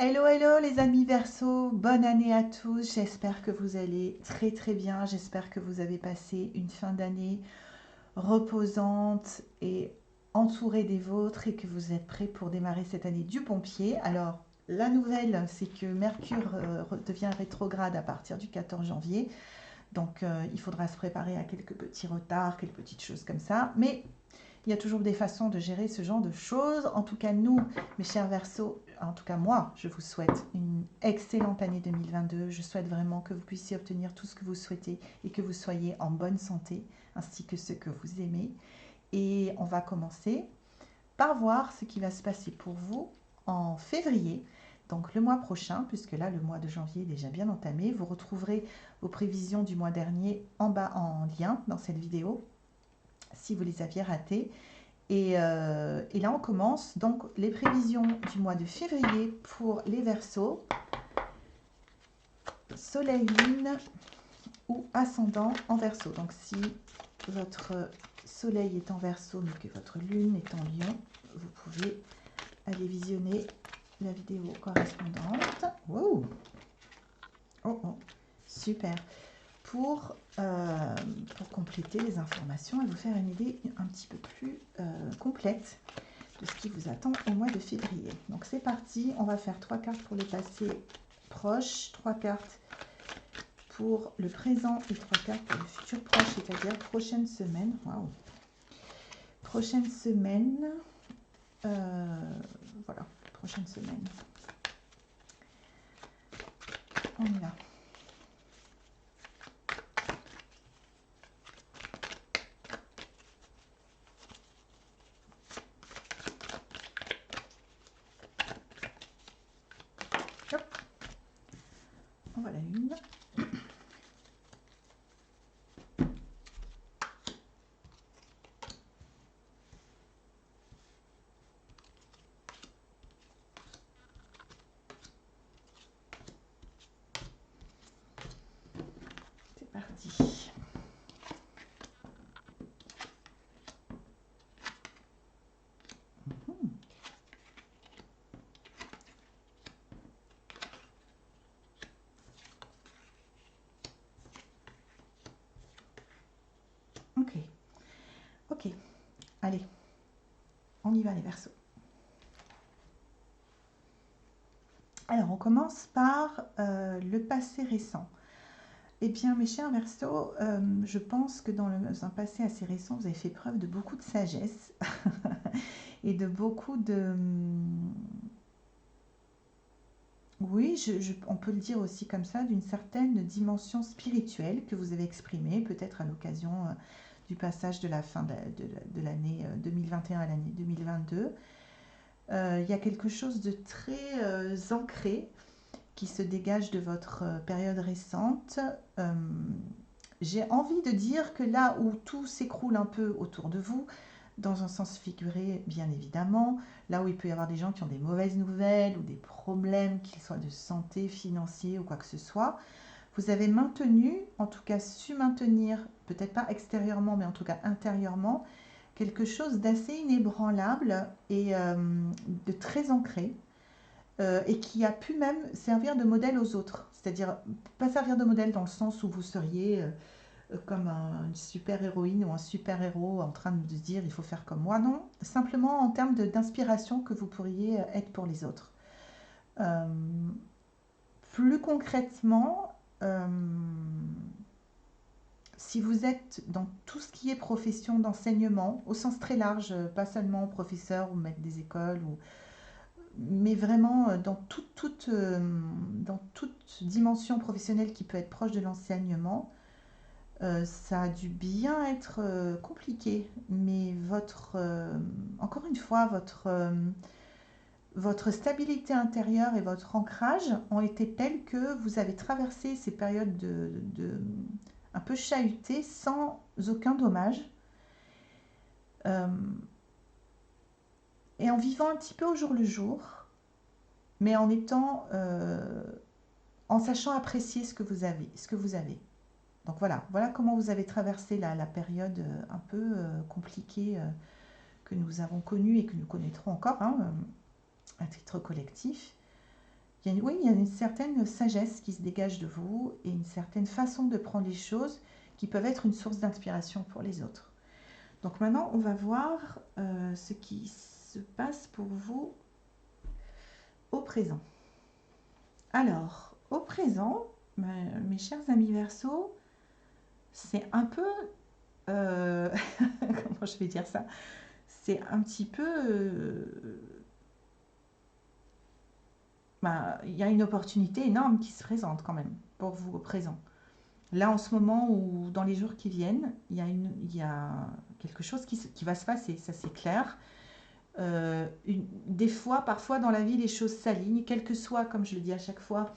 Hello, hello les amis Verseau, bonne année à tous, j'espère que vous allez très très bien, j'espère que vous avez passé une fin d'année reposante et entourée des vôtres et que vous êtes prêts pour démarrer cette année du bon pied. Alors, la nouvelle, c'est que Mercure devient rétrograde à partir du 14 janvier, donc il faudra se préparer à quelques petits retards, quelques petites choses comme ça, mais il y a toujours des façons de gérer ce genre de choses. En tout cas, nous, mes chers Verseaux, en tout cas moi, je vous souhaite une excellente année 2022. Je souhaite vraiment que vous puissiez obtenir tout ce que vous souhaitez et que vous soyez en bonne santé, ainsi que ceux que vous aimez. Et on va commencer par voir ce qui va se passer pour vous en février, donc le mois prochain, puisque là, le mois de janvier est déjà bien entamé. Vous retrouverez vos prévisions du mois dernier en bas en lien dans cette vidéo, si vous les aviez ratées. Et là, on commence donc les prévisions du mois de février pour les Verseaux, Soleil, Lune ou ascendant en Verseau. Donc, si votre Soleil est en Verseau mais que votre Lune est en Lion, vous pouvez aller visionner la vidéo correspondante. Wow. Oh, oh, super. Pour compléter les informations et vous faire une idée un petit peu plus complète de ce qui vous attend au mois de février. Donc c'est parti, on va faire 3 cartes pour le passé proche, 3 cartes pour le présent et 3 cartes pour le futur proche, c'est-à-dire prochaine semaine. Waouh. Prochaine semaine, voilà, prochaine semaine. On y va. Hop. On voit la lune. C'est parti. Ok. Ok. Allez. On y va les Verseaux. Alors, on commence par le passé récent. Eh bien, mes chers Verseaux, je pense que dans un passé assez récent, vous avez fait preuve de beaucoup de sagesse et de beaucoup de... Oui, on peut le dire aussi comme ça, d'une certaine dimension spirituelle que vous avez exprimée, peut-être à l'occasion du passage de la fin de l'année 2021 à l'année 2022. Il y a quelque chose de très ancré qui se dégage de votre période récente. J'ai envie de dire que là où tout s'écroule un peu autour de vous, dans un sens figuré bien évidemment, là où il peut y avoir des gens qui ont des mauvaises nouvelles ou des problèmes, qu'ils soient de santé, financiers ou quoi que ce soit, vous avez maintenu, en tout cas su maintenir, peut-être pas extérieurement mais en tout cas intérieurement, quelque chose d'assez inébranlable et de très ancré. Et qui a pu même servir de modèle aux autres. C'est-à-dire, pas servir de modèle dans le sens où vous seriez comme une super-héroïne ou un super-héros en train de se dire il faut faire comme moi. Non, simplement en termes d'inspiration que vous pourriez être pour les autres. Euh, Plus concrètement, si vous êtes dans tout ce qui est profession d'enseignement, au sens très large, pas seulement professeur ou maître des écoles ou mais vraiment dans toute dimension professionnelle qui peut être proche de l'enseignement, ça a dû bien être compliqué. Mais encore une fois, votre stabilité intérieure et votre ancrage ont été tels que vous avez traversé ces périodes un peu chahutées sans aucun dommage. Euh, et en vivant un petit peu au jour le jour, mais en sachant apprécier ce que vous avez. Donc voilà comment vous avez traversé la période un peu compliquée que nous avons connue et que nous connaîtrons encore hein, à titre collectif. Oui, il y a une certaine sagesse qui se dégage de vous et une certaine façon de prendre les choses qui peuvent être une source d'inspiration pour les autres. Donc maintenant, on va voir ce qui se passe pour vous au présent. Alors, au présent, mes chers amis Verseau, c'est un peu... comment je vais dire ça? C'est un petit peu... il y a une opportunité énorme qui se présente quand même pour vous au présent. Là, en ce moment ou dans les jours qui viennent, il y a quelque chose qui va se passer, ça c'est clair. Des fois, parfois dans la vie, les choses s'alignent, quel que soit, comme je le dis à chaque fois,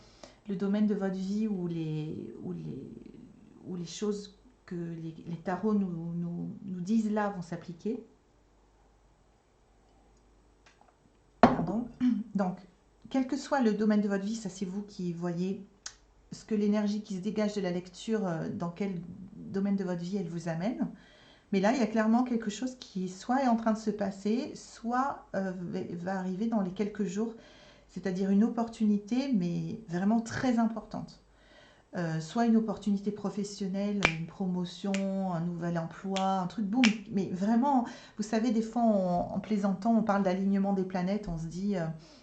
le domaine de votre vie ou les choses que les tarots nous disent là vont s'appliquer. Pardon. Donc, quel que soit le domaine de votre vie, ça c'est vous qui voyez ce que l'énergie qui se dégage de la lecture, dans quel domaine de votre vie elle vous amène. Mais là, il y a clairement quelque chose qui soit est en train de se passer, soit va arriver dans les quelques jours, c'est-à-dire une opportunité, mais vraiment très importante. Soit une opportunité professionnelle, une promotion, un nouvel emploi, un truc boum. Mais vraiment, vous savez, des fois, en plaisantant, on parle d'alignement des planètes, on se dit...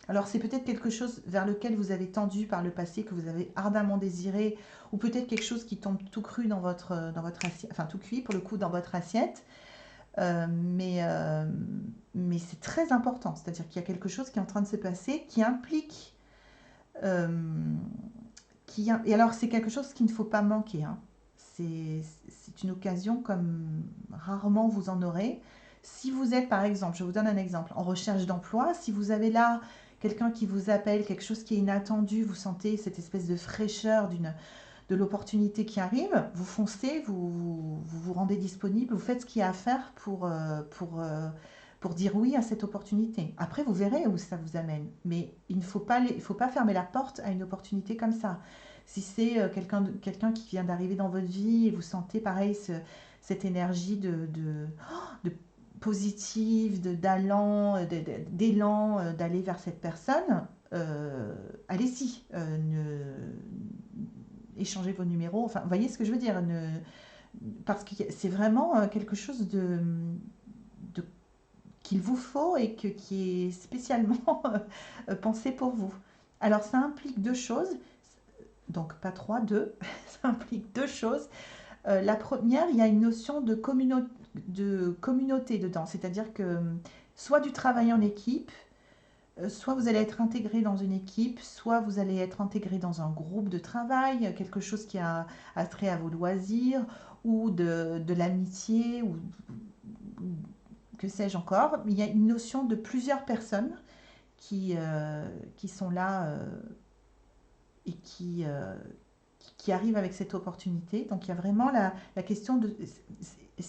alors c'est peut-être quelque chose vers lequel vous avez tendu par le passé, que vous avez ardemment désiré, ou peut-être quelque chose qui tombe tout cru dans votre assiette, enfin tout cuit pour le coup dans votre assiette. Euh, mais euh, mais c'est très important, c'est-à-dire qu'il y a quelque chose qui est en train de se passer qui implique... euh, et alors, c'est quelque chose qu'il ne faut pas manquer, hein. C'est une occasion comme rarement vous en aurez. Si vous êtes, par exemple, je vous donne un exemple, en recherche d'emploi, si vous avez là quelqu'un qui vous appelle, quelque chose qui est inattendu, vous sentez cette espèce de fraîcheur de l'opportunité qui arrive, vous foncez, vous rendez disponible, vous faites ce qu'il y a à faire pour dire oui à cette opportunité. Après, vous verrez où ça vous amène. Mais il ne faut pas, il faut pas fermer la porte à une opportunité comme ça. Si c'est quelqu'un qui vient d'arriver dans votre vie et vous sentez pareil cette énergie de positive, d'élan, d'aller vers cette personne, allez-y. Échangez vos numéros. Enfin, vous voyez ce que je veux dire, parce que c'est vraiment quelque chose de qu'il vous faut et qui est spécialement pensé pour vous. Alors ça implique deux choses, donc pas trois, deux, ça implique deux choses. La première, il y a une notion de communauté dedans, c'est-à-dire que soit du travail en équipe, soit vous allez être intégré dans une équipe, soit vous allez être intégré dans un groupe de travail, quelque chose qui a trait à vos loisirs, ou de l'amitié, ou que sais-je encore. Il y a une notion de plusieurs personnes qui sont là et qui arrivent avec cette opportunité. Donc il y a vraiment la question de...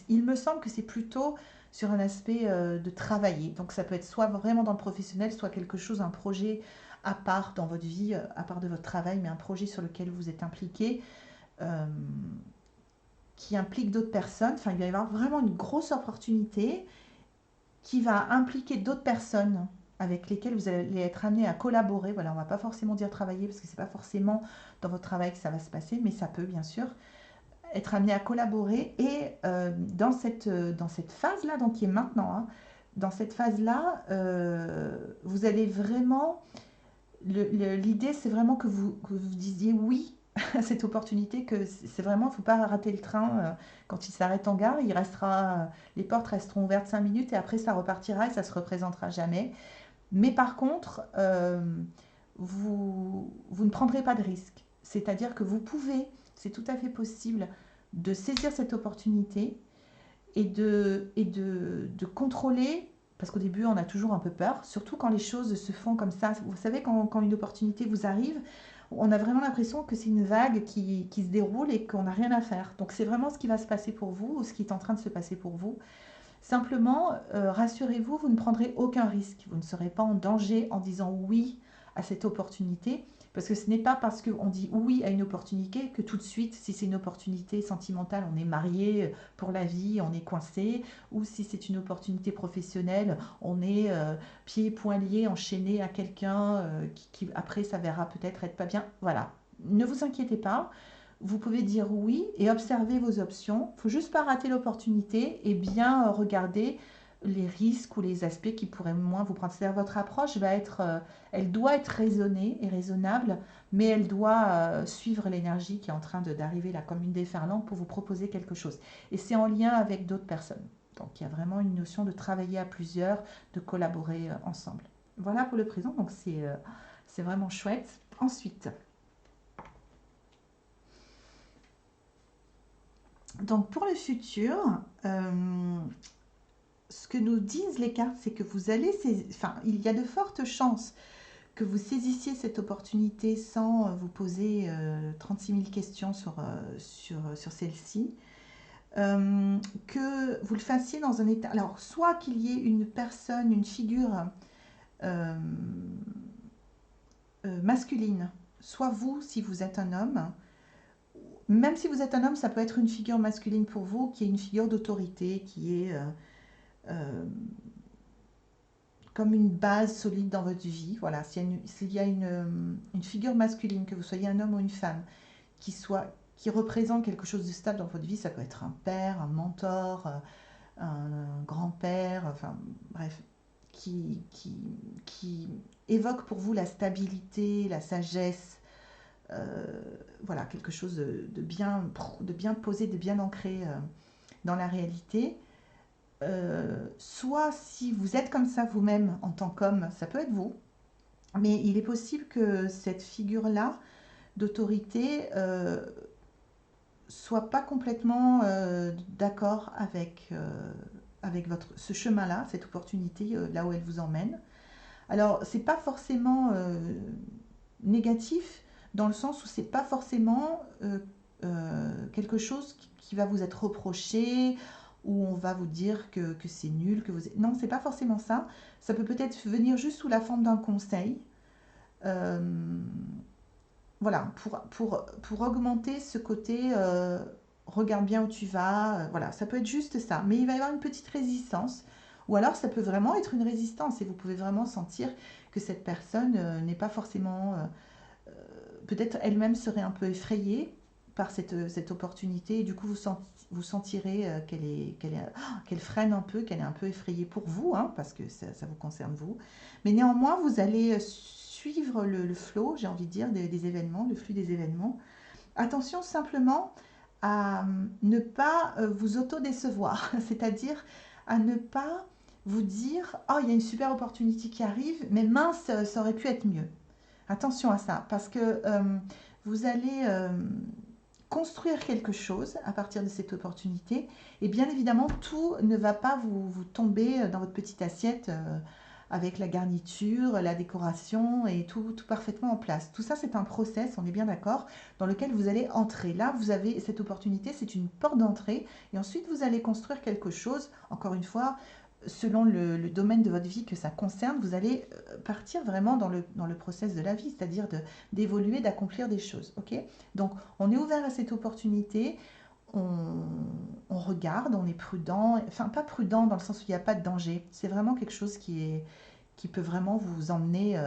Il me semble que c'est plutôt sur un aspect de travailler. Donc ça peut être soit vraiment dans le professionnel, soit quelque chose, un projet à part dans votre vie, à part de votre travail, mais un projet sur lequel vous êtes impliqué, euh, qui implique d'autres personnes. Enfin, il va y avoir vraiment une grosse opportunité qui va impliquer d'autres personnes avec lesquelles vous allez être amené à collaborer. Voilà, on ne va pas forcément dire travailler parce que ce n'est pas forcément dans votre travail que ça va se passer, mais ça peut bien sûr être amené à collaborer. Et dans cette phase-là, donc qui est maintenant, hein, dans cette phase-là, vous allez vraiment... L'idée, c'est vraiment que vous disiez oui à cette opportunité, que c'est vraiment, il ne faut pas rater le train quand il s'arrête en gare. Il restera, les portes resteront ouvertes 5 minutes et après ça repartira et ça ne se représentera jamais. Mais par contre, vous ne prendrez pas de risque. C'est-à-dire que vous pouvez, c'est tout à fait possible de saisir cette opportunité et de contrôler, parce qu'au début on a toujours un peu peur, surtout quand les choses se font comme ça. Vous savez, quand une opportunité vous arrive, on a vraiment l'impression que c'est une vague qui se déroule et qu'on n'a rien à faire. Donc c'est vraiment ce qui va se passer pour vous, ou ce qui est en train de se passer pour vous. Simplement, rassurez-vous, vous ne prendrez aucun risque. Vous ne serez pas en danger en disant oui à cette opportunité. Parce que ce n'est pas parce qu'on dit oui à une opportunité que tout de suite, si c'est une opportunité sentimentale, on est marié pour la vie, on est coincé, ou si c'est une opportunité professionnelle, on est pieds et poings liés, enchaîné à quelqu'un qui après s'avérera peut-être être pas bien. Voilà. Ne vous inquiétez pas, vous pouvez dire oui et observer vos options. Il ne faut juste pas rater l'opportunité et bien regarder les risques ou les aspects qui pourraient moins vous prendre. C'est-à-dire votre approche va être, elle doit être raisonnée et raisonnable, mais elle doit suivre l'énergie qui est en train d'arriver là comme une déferlante pour vous proposer quelque chose. Et c'est en lien avec d'autres personnes. Donc il y a vraiment une notion de travailler à plusieurs, de collaborer ensemble. Voilà pour le présent, donc c'est vraiment chouette. Ensuite, donc pour le futur, ce que nous disent les cartes, c'est que vous allez, enfin, il y a de fortes chances que vous saisissiez cette opportunité sans vous poser 36 000 questions sur celle-ci, que vous le fassiez dans un état, alors soit qu'il y ait une personne, une figure euh, masculine, soit vous si vous êtes un homme. Même si vous êtes un homme, ça peut être une figure masculine pour vous, qui est une figure d'autorité, qui est euh, comme une base solide dans votre vie. Voilà, s'il y a une figure masculine, que vous soyez un homme ou une femme, qui représente quelque chose de stable dans votre vie, ça peut être un père, un mentor, un grand-père, enfin bref, qui évoque pour vous la stabilité, la sagesse, euh, voilà, quelque chose de bien posé, de bien ancré dans la réalité. Soit si vous êtes comme ça vous-même en tant qu'homme, ça peut être vous, mais il est possible que cette figure-là d'autorité soit pas complètement d'accord avec ce chemin-là, cette opportunité, là où elle vous emmène. Alors, c'est pas forcément négatif, dans le sens où c'est pas forcément quelque chose qui va vous être reproché, où on va vous dire que c'est nul, que vous... Non, c'est pas forcément ça. Ça peut peut-être venir juste sous la forme d'un conseil. Euh, voilà, pour augmenter ce côté regarde bien où tu vas, voilà, ça peut être juste ça, mais il va y avoir une petite résistance, ou alors ça peut vraiment être une résistance, et vous pouvez vraiment sentir que cette personne n'est pas forcément, peut-être elle-même serait un peu effrayée par cette opportunité, et du coup vous sentirez qu'elle freine un peu, qu'elle est un peu effrayée pour vous, hein, parce que ça vous concerne vous, mais néanmoins vous allez suivre le flow, j'ai envie de dire, des événements, le flux des événements. Attention simplement à ne pas vous auto-décevoir, c'est-à-dire à ne pas vous dire oh, il y a une super opportunité qui arrive, mais mince, ça aurait pu être mieux. Attention à ça, parce que vous allez construire quelque chose à partir de cette opportunité, et bien évidemment, tout ne va pas vous tomber dans votre petite assiette avec la garniture, la décoration et tout parfaitement en place. Tout ça, c'est un process, on est bien d'accord, dans lequel vous allez entrer. Là, vous avez cette opportunité, c'est une porte d'entrée, et ensuite vous allez construire quelque chose, encore une fois, selon le domaine de votre vie que ça concerne, vous allez partir vraiment dans le process de la vie, c'est-à-dire d'évoluer, d'accomplir des choses. Ok. Donc, on est ouvert à cette opportunité, on regarde, on est prudent, enfin pas prudent dans le sens où il n'y a pas de danger, c'est vraiment quelque chose qui peut vraiment vous emmener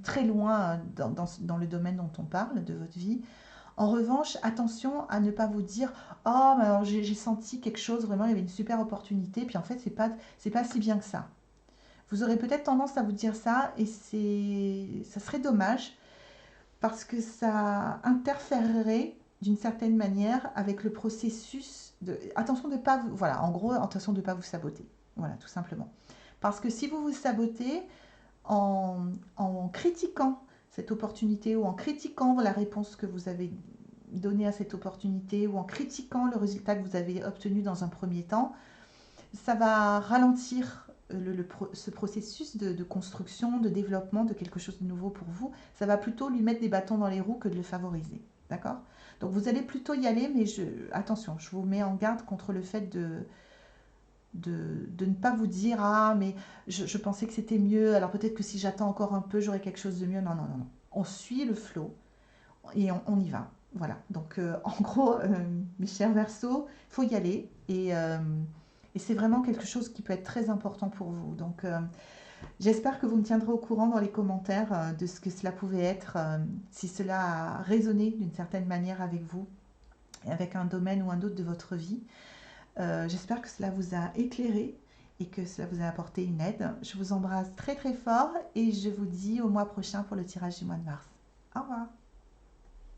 très loin dans le domaine dont on parle, de votre vie. En revanche, attention à ne pas vous dire oh, mais alors j'ai senti quelque chose, vraiment, il y avait une super opportunité, puis en fait, c'est pas si bien que ça. Vous aurez peut-être tendance à vous dire ça, et ça serait dommage, parce que ça interférerait d'une certaine manière avec le processus de... Attention de pas vous... Voilà, en gros, attention de ne pas vous saboter. Voilà, tout simplement. Parce que si vous vous sabotez en critiquant cette opportunité, ou en critiquant la réponse que vous avez donnée à cette opportunité, ou en critiquant le résultat que vous avez obtenu dans un premier temps, ça va ralentir ce processus de construction, de développement de quelque chose de nouveau pour vous. Ça va plutôt lui mettre des bâtons dans les roues que de le favoriser. D'accord. Donc vous allez plutôt y aller, mais attention, je vous mets en garde contre le fait de ne pas vous dire: «Ah mais je pensais que c'était mieux, alors peut-être que si j'attends encore un peu, j'aurai quelque chose de mieux». Non, non, non, non. On suit le flow et on y va. Voilà. Donc en gros, mes chers Verseaux, il faut y aller et c'est vraiment quelque chose qui peut être très important pour vous. Donc j'espère que vous me tiendrez au courant dans les commentaires de ce que cela pouvait être, si cela a résonné d'une certaine manière avec vous et avec un domaine ou un autre de votre vie. J'espère que cela vous a éclairé et que cela vous a apporté une aide. Je vous embrasse très très fort et je vous dis au mois prochain pour le tirage du mois de mars. Au revoir.